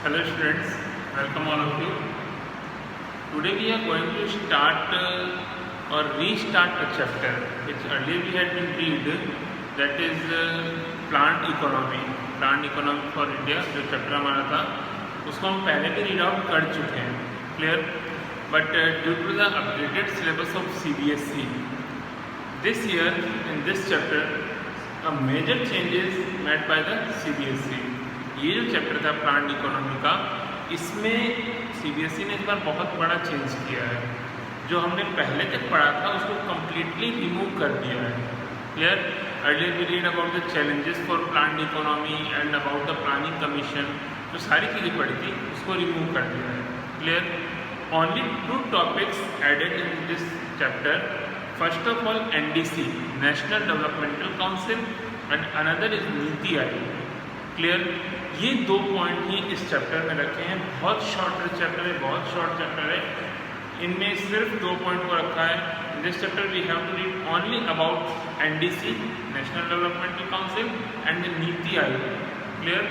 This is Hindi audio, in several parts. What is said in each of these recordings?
Hello students, welcome all of you. Today we are going to start or restart a chapter which earlier we had been read, that is plant economy for India. जो चैप्टर हमारा था उसको हम पहले भी रीड आउट कर चुके हैं, clear. But due to the updated syllabus of CBSE this year in this chapter a major changes made by the CBSE. ये जो चैप्टर था प्लांट इकोनॉमी का, इसमें CBSE ने इस बार बहुत बड़ा चेंज किया है. जो हमने पहले तक पढ़ा था उसको कम्प्लीटली रिमूव कर दिया है, clear. Earlier we read about the challenges for plant economy and about the planning commission. जो सारी चीज़ें पढ़ी थी उसको रिमूव कर दिया है, clear. Only 2 topics added in this chapter. First of all NDC, national developmental council, and another is NITI Aayog, clear. ये 2 पॉइंट ही इस चैप्टर में रखे हैं. बहुत शॉर्ट चैप्टर है, इनमें सिर्फ 2 पॉइंट को रखा है. In this chapter we have to read only about NDC, national developmental council, and Niti Aayog, clear,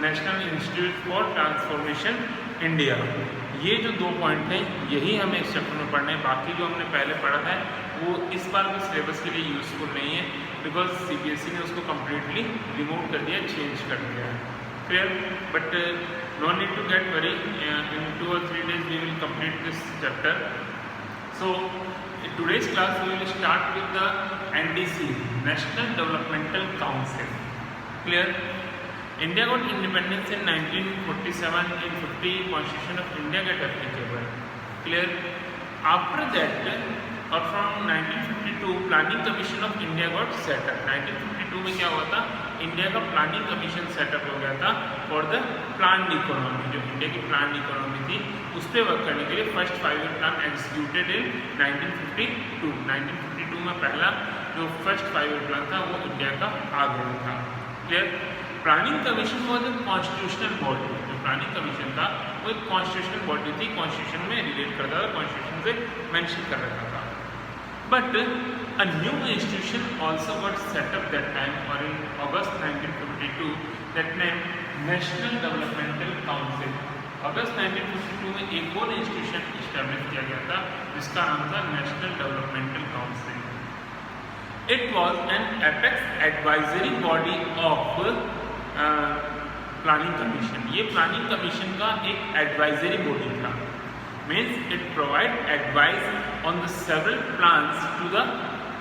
national institute for transformation India. ये जो 2 पॉइंट हैं यही हमें इस चैप्टर में पढ़ना है. बाकी जो हमने पहले पढ़ा है वो इस बार के सिलेबस के लिए यूज़फुल नहीं है, बिकॉज CBSE ने उसको कम्प्लीटली रिमूव कर दिया, चेंज कर दिया है, clear. But no need to get worry, in 2 or 3 days we will complete this chapter. So in today's class we will start with the NDC, National Developmental Council, clear. India got independence in 1947. In 50 Constitution of India get applicable, clear. After that और from 1952 planning commission of India got setup. 1952 में क्या हुआ था, इंडिया का प्लानिंग कमीशन सेटअप हो गया था फॉर द प्लान्ड इकोनॉमी. जो इंडिया की प्लान्ड इकोनॉमी थी उस पर वर्क करने के लिए first 5 year plan executed in 1952. 1952 में पहला जो फर्स्ट 5 year प्लान था वो इंडिया का आ गया था, clear. Planning commission was a constitutional body. जो प्लानिंग कमीशन था वो एक कॉन्स्टिट्यूशनल बॉडी थी, कॉन्स्टिट्यूशन में रिलेट करता था, कॉन्स्टिट्यूशन से मेंशन कर रखा था. But a new institution also got set up that time, or in August 1952, that name National Developmental Council. अगस्त 1952 में एक और इंस्टीट्यूशन इस्टेब्लिश किया गया था जिसका नाम था national developmental council. It was an apex advisory body of planning commission. ये प्लानिंग कमीशन का एक एडवाइजरी बॉडी था. Means it provide advice on the several plans to the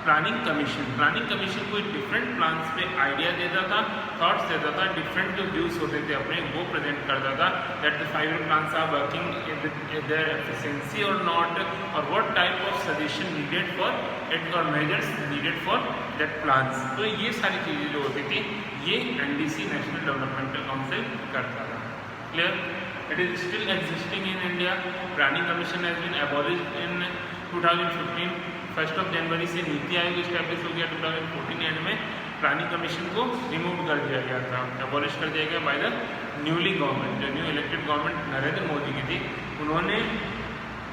planning commission. Planning commission कोई different plans पे idea देता था, thoughts देता था, different जो views होते थे अपने वो present करता था, that the 5 year plans are working in their efficiency or not, or what type of suggestion needed for it or measures needed for that plans. तो ये सारी चीज़ें जो होती थी ये NDC, National Developmental Council करता था, clear. It is still existing in India. Planning Commission has been abolished in 2015. 1st of January से नीति आयोग इस्टेब्लिश हो गया. 2014 एंड में प्लानिंग कमीशन को रिमूव कर दिया गया था, एबॉलिश कर दिया गया बाय द न्यूली गवर्नमेंट. जो new elected government Narendra Modi की थी उन्होंने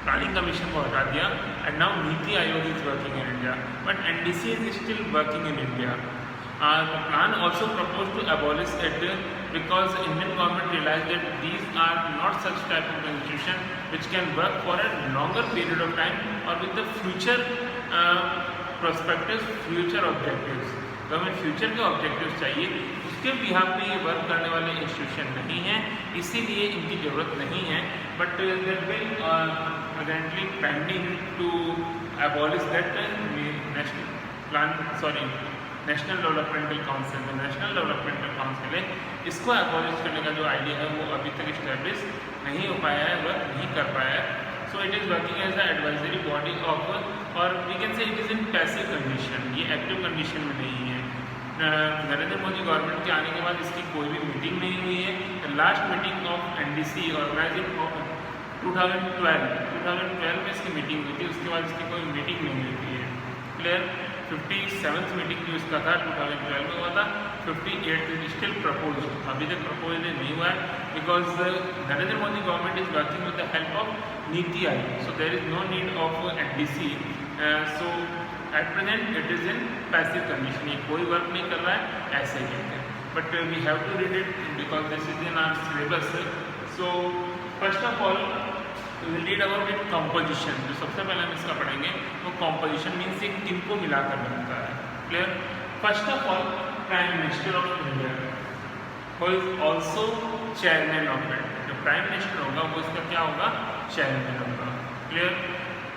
प्लानिंग कमीशन को हटा दिया. And now NITI Aayog is working in India, but NDC is still working in India. The plan also proposed to abolish it because Indian government realized that these are not such type of institution which can work for a longer period of time or with the future perspectives, future objectives. तो हमें फ्यूचर के ऑब्जेक्टिव्स चाहिए, उसके बिहाफ पे ये वर्क करने वाले इंस्टीट्यूशन नहीं हैं, इसीलिए इनकी ज़रूरत नहीं है. But there will presently pending to abolish that national developmental council. जो नेशनल डेवलपमेंटल काउंसिल है इसको एबॉलिश करने का जो आइडिया है वो अभी तक इस्टेब्लिश नहीं हो पाया है, वर्क नहीं कर पाया है. So it is working as a advisory body of, और we can say it is in passive condition, ये एक्टिव कंडीशन में नहीं है. नरेंद्र मोदी गवर्नमेंट के आने के बाद इसकी कोई भी मीटिंग नहीं हुई है. Last meeting of NDC organise in 2012 में इसकी मीटिंग हुई थी. उसके बाद इसकी कोई मीटिंग नहीं हुई है, क्लियर. 57th मीटिंग जो इसका था 2012 में हुआ था. 58th इज स्टिल प्रपोज, अभी तक प्रपोज नहीं हुआ है, because Narendra Modi government is working with the help of Niti Aayog. So there is no need of NDC. So at present it is in passive condition, ये कोई वर्क नहीं कर रहा है, ऐसे ही कहते हैं. But we have to read it because this is in our syllabus. So first of all will read about it composition. जो सबसे पहले हम इसका पढ़ेंगे वो कॉम्पोजिशन मीन्स एक टीम को मिलाकर बनता है। Clear? First of all prime minister of India who is also chairman of it. जो प्राइम मिनिस्टर होगा वो इसका क्या होगा? चेयरमैन होगा। Clear?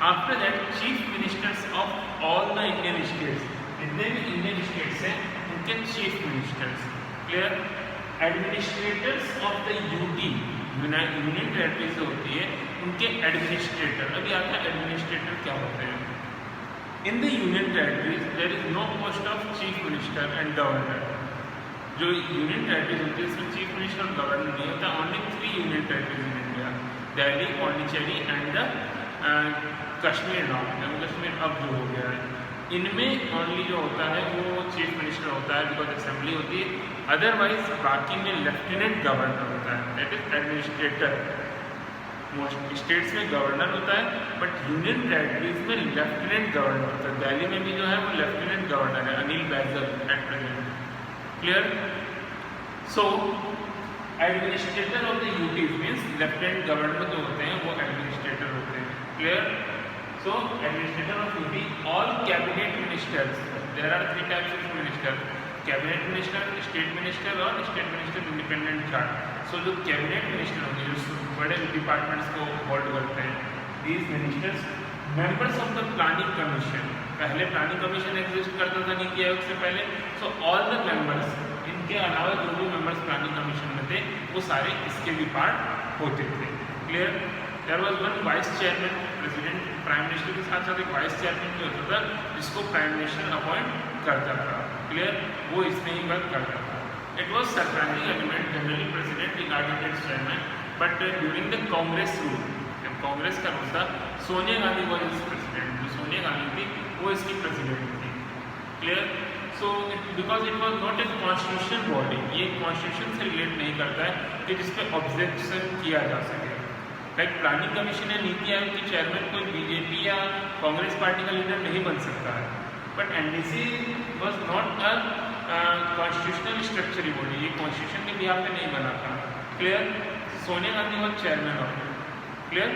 After that chief ministers of all the Indian states, जितने भी इंडियन स्टेट्स हैं उनके chief ministers. Clear? Administrators of the UT, union territory से होती है, उनके एडमिनिस्ट्रेटर। अभी आता है एडमिनिस्ट्रेटर क्या होते हैं। In the union territories there is no post of chief minister and governor. जो यूनियन टेरिटरीज होती है इसमें चीफ मिनिस्टर और गवर्नर नहीं होता। Only 3 union territories in India, Delhi, Pondicherry and the Kashmir now, Jammu Kashmir अब जो हो गया है। इनमें ओनली जो होता है वो चीफ मिनिस्टर होता है, बिकॉज असेंबली होती है। अदरवाइज बाकी में लेफ्टिनेंट गवर्नर होता है, that is administrator. Most states में गवर्नर होता है, बट यूनियन टेरिटरीज में लेफ्टिनेंट गवर्नर होता है। दिल्ली में भी जो है वो लेफ्टिनेंट गवर्नर है, Anil Baijal at present. Clear? So administrator of the UTs means lieutenant governor जो होते हैं वो एडमिनिस्ट्रेटर होते हैं। Clear? So, administrator of UP, all cabinet ministers. There are 3 types of minister: cabinet minister, state minister और state minister independent chart. So, जो cabinet minister होंगे, जो बड़े डिपार्टमेंट्स को होल्ड करते हैं, these ministers, members of the planning commission. पहले प्लानिंग कमीशन एग्जिस्ट करता था नीति आयोग से पहले। So, all the members, इनके अलावा जो भी मेंबर्स प्लानिंग कमीशन में थे वो सारे इसके भी पार्ट होते थे। Clear? There was one vice chairman, president prime minister के साथ साथ एक वाइस चेयरमैन भी होता था जिसको प्राइम मिनिस्टर अपॉइंट करता था। क्लियर? वो इसमें ही वर्क करता था। It was surprising element generally president regarded it's chairman, but during the Congress rule, जब कांग्रेस का रूल था, सोनिया गांधी वॉज इस प्रेसिडेंट। जो सोनिया गांधी थी वो इसकी प्रेसिडेंट थी। Clear? So because it was not a constitution body, ये कॉन्स्टिट्यूशन से रिलेट नहीं करता है कि जिसपे ऑब्जेक्शन किया जा सके। लाइक प्लानिंग कमीशन या नीति आयोग के चेयरमैन कोई बीजेपी या कांग्रेस पार्टी का लीडर नहीं बन सकता है, but NDC was not a constitutional structural body, ये कॉन्स्टिट्यूशन के बिहाफ पे नहीं बना था। Clear? Sonia Gandhi was chairman of it. Clear?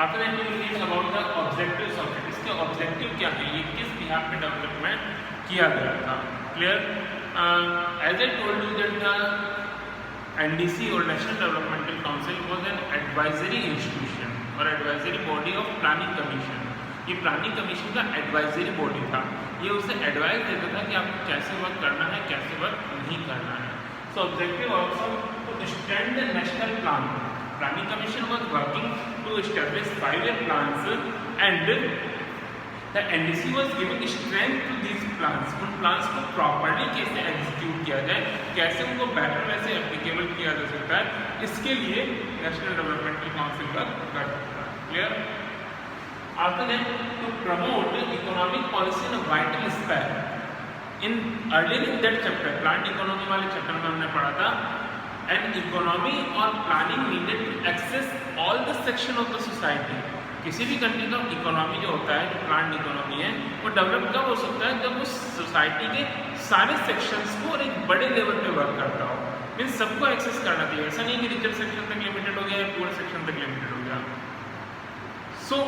After that we will read about the objectives of it. इसके ऑब्जेक्टिव क्या है, ये किस बिहाफ पे डेवलपमेंट किया गया था। Clear? As I told you that the NDC और national developmental council was an advisory institution और advisory body of planning commission. ये प्लानिंग कमीशन का एडवाइजरी बॉडी था, ये उसे एडवाइस देता था कि आपको कैसे वर्क करना है, कैसे वर्क नहीं करना है। So objective also to stand the national plan. Planning commission was working to establish 5-year plans and the NDC was giving strength to these plans। उन प्लान्स को प्रॉपर्ली कैसे एग्जीक्यूट किया जाए, कैसे उनको बेटर वैसे एप्लीकेबल किया जा सकता है, इसके लिए नेशनल डेवलपमेंटल काउंसिल का करता है। Clear? After that to promote economic policy in vital sphere. In earlier in that chapter, plan economy वाले चैप्टर में हमने पढ़ा था, एंड इकोनॉमी और planning needed to access all the section of the society. किसी भी कंट्री का इकोनॉमी जो होता है, जो प्लान्ड इकोनॉमी है, वो डेवलप कब हो सकता है जब उस सोसाइटी के सारे सेक्शंस को और एक बड़े लेवल पे वर्क करता हो। मीन्स सबको एक्सेस करना चाहिए, ऐसा नहीं कि रिचर सेक्शन तक लिमिटेड हो गया या पुअर सेक्शन तक लिमिटेड हो गया। सो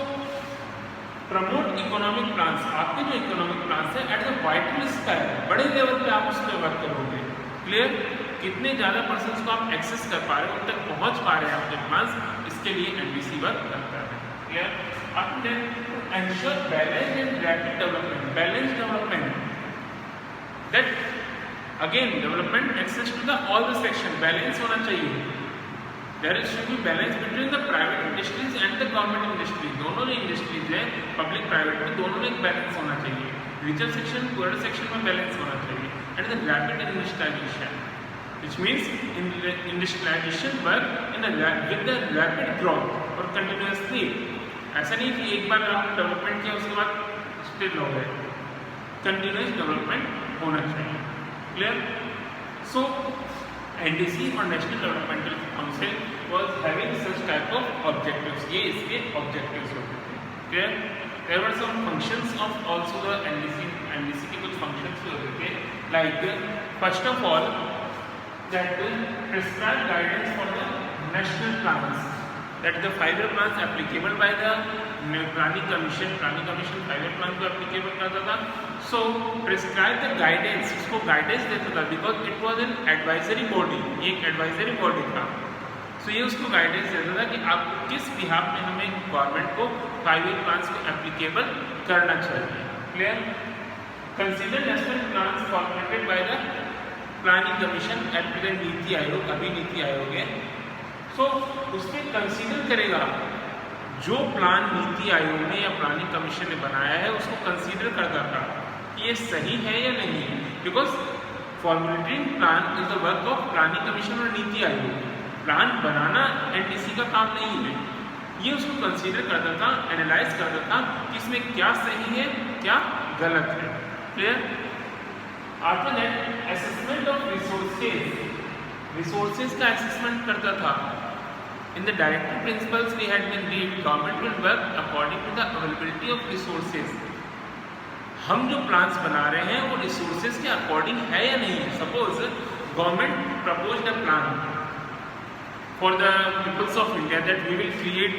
प्रमोट इकोनॉमिक प्लान्स, आपके जो इकोनॉमिक प्लान्स है एट द वाइटल स्पेयर, बड़े लेवल पे आप उस पर वर्क करोगे। क्लियर? कितने ज़्यादा पर्सन्स को आप एक्सेस कर पा रहे हो, उन तक पहुँच पा रहे हैं आपके प्लान्स, इसके लिए NDC वर्क करता है। Clear? After that, to ensure balanced and rapid development, balanced development. That again, development access to the all the section, balance होना चाहिए। There should be balance between the private industries and the government industries। दोनों इंडस्ट्रीज है, पब्लिक प्राइवेट में, दोनों में एक बैलेंस होना चाहिए। रिचर सेक्शन, पुअर सेक्शन में बैलेंस होना चाहिए। And the rapid industrialization, which means industrialization work in a with the rapid growth और continuously। ऐसा नहीं कि एक बार आपने डेवलपमेंट किया उसके बाद स्टिल हो गए, कंटिन्यूस डेवलपमेंट होना चाहिए। क्लियर? सो NDC और national developmental council was having such type of objectives, ये इसके ऑब्जेक्टिव्स होते थे। Clear? There were some functions of also the NDC के कुछ फंक्शंस भी होते थे, like first of all that prescribe guidance for the national plans, that the 5-year plans applicable by the planning commission 5-year plan को applicable करता था. So prescribe the guidance, इसको guidance देता था because it was an advisory body, ये एक advisory body था. So ये उसको guidance देता था कि आप किस behalf में हमें गवर्नमेंट को 5-year plans को applicable करना चाहिए. Clear? Consider national plans formulated by the planning commission at present NITI Aayog, अभी नीति आयोग है. So उसमें कंसीडर करेगा जो प्लान नीति आयोग ने या प्लानिंग कमीशन ने बनाया है, उसको कंसीडर करता था कि ये सही है या नहीं है. Because formulating plan is the work of planning commission और नीति आयोग. प्लान बनाना एनडीसी का काम नहीं है. ये उसको कंसीडर करता था, एनालाइज करता था कि इसमें क्या सही है क्या गलत है. Clear? After that assessment of resources का असेसमेंट करता था. In the directive principles we had been read, government will work according to the availability of resources. हम जो plans बना रहे हैं वो resources के according है या नहीं है. Suppose government proposed a plan for the peoples of India that we will create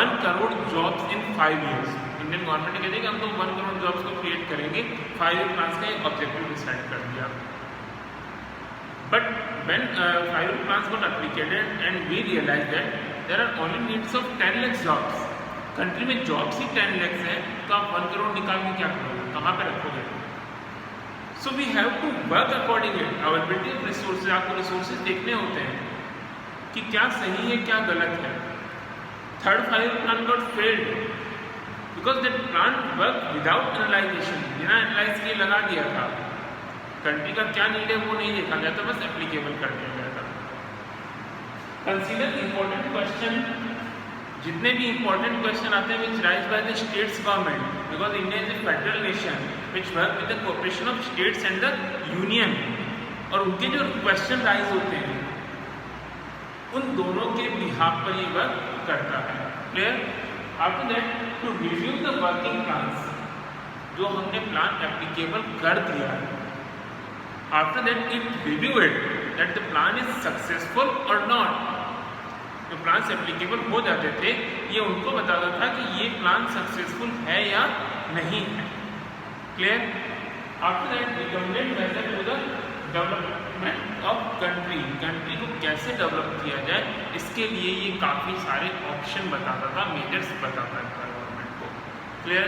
1 crore jobs in 5 years. Indian government ने कहते हैं कि हम तो 1 crore jobs को create करेंगे. 5-year plans का एक objective decide कर दिया. But when 5-year plans got applicated and we realized that there are only needs of 10 lakh jobs. Country में जॉब्स ही 10 लाख हैं, तो आप 1 करोड़ निकाल के क्या करोगे, कहाँ पे रखोगे? So we have to work accordingly. Availability of resources, आपको रिसोर्सेज देखने होते हैं कि क्या सही है क्या गलत है. Third 5-year plan got failed because that plan work without analysation. बिना एनालाइज किए लगा दिया था. कंट्री का क्या नीड है वो नहीं देखा गया था, बस एप्लीकेबल कर दिया गया था. कंसीडर इंपॉर्टेंट क्वेश्चन, जितने भी इंपॉर्टेंट क्वेश्चन आते हैं which rise by the states government, because India is a federal nation which work with the cooperation of states and the union. और उनके जो क्वेश्चन राइज होते हैं उन दोनों के बिहाफ पर ये वर्क करता है. Clear? After that to review the working plans, जो हमने प्लान एप्लीकेबल कर दिया है, after that it reviewed that the plan is successful or not. जो प्लान एप्लीकेबल हो जाते थे ये उनको बताता था कि ये प्लान सक्सेसफुल है या नहीं है. Clear? After that recommended method to the development of country को कैसे डेवलप किया जाए, इसके लिए ये काफ़ी सारे ऑप्शन बताता था, मेजर्स बताता था गवर्नमेंट को. Clear?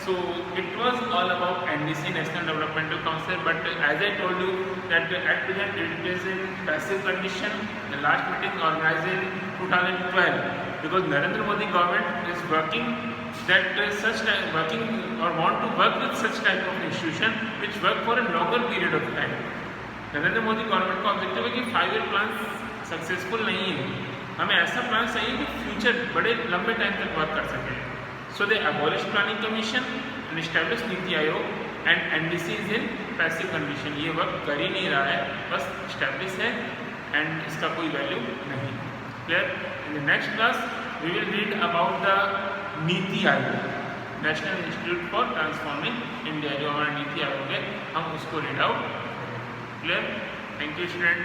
So it was all about NDC, National Developmental Council, but as I told you that at present it is in passive condition. The last meeting organized in 2012 because Narendra Modi government is working that working or want to work with such type of institution which work for a longer period of time. Narendra Modi government का ऑब्जेक्टिव है कि 5-year प्लान सक्सेसफुल नहीं है, हमें ऐसा प्लान चाहिए कि फ्यूचर बड़े लंबे टाइम तक वर्क कर सके. So they abolished planning commission and established NITI Aayog and NDC is in passive condition. ये वर्क कर ही नहीं रहा है, बस establish है and इसका कोई वैल्यू नहीं. Clear? In the next class we will read about the NITI Aayog, National Institute for Transforming India, जो हमारा नीति आयोग है हम उसको read out. Clear? Thank you student.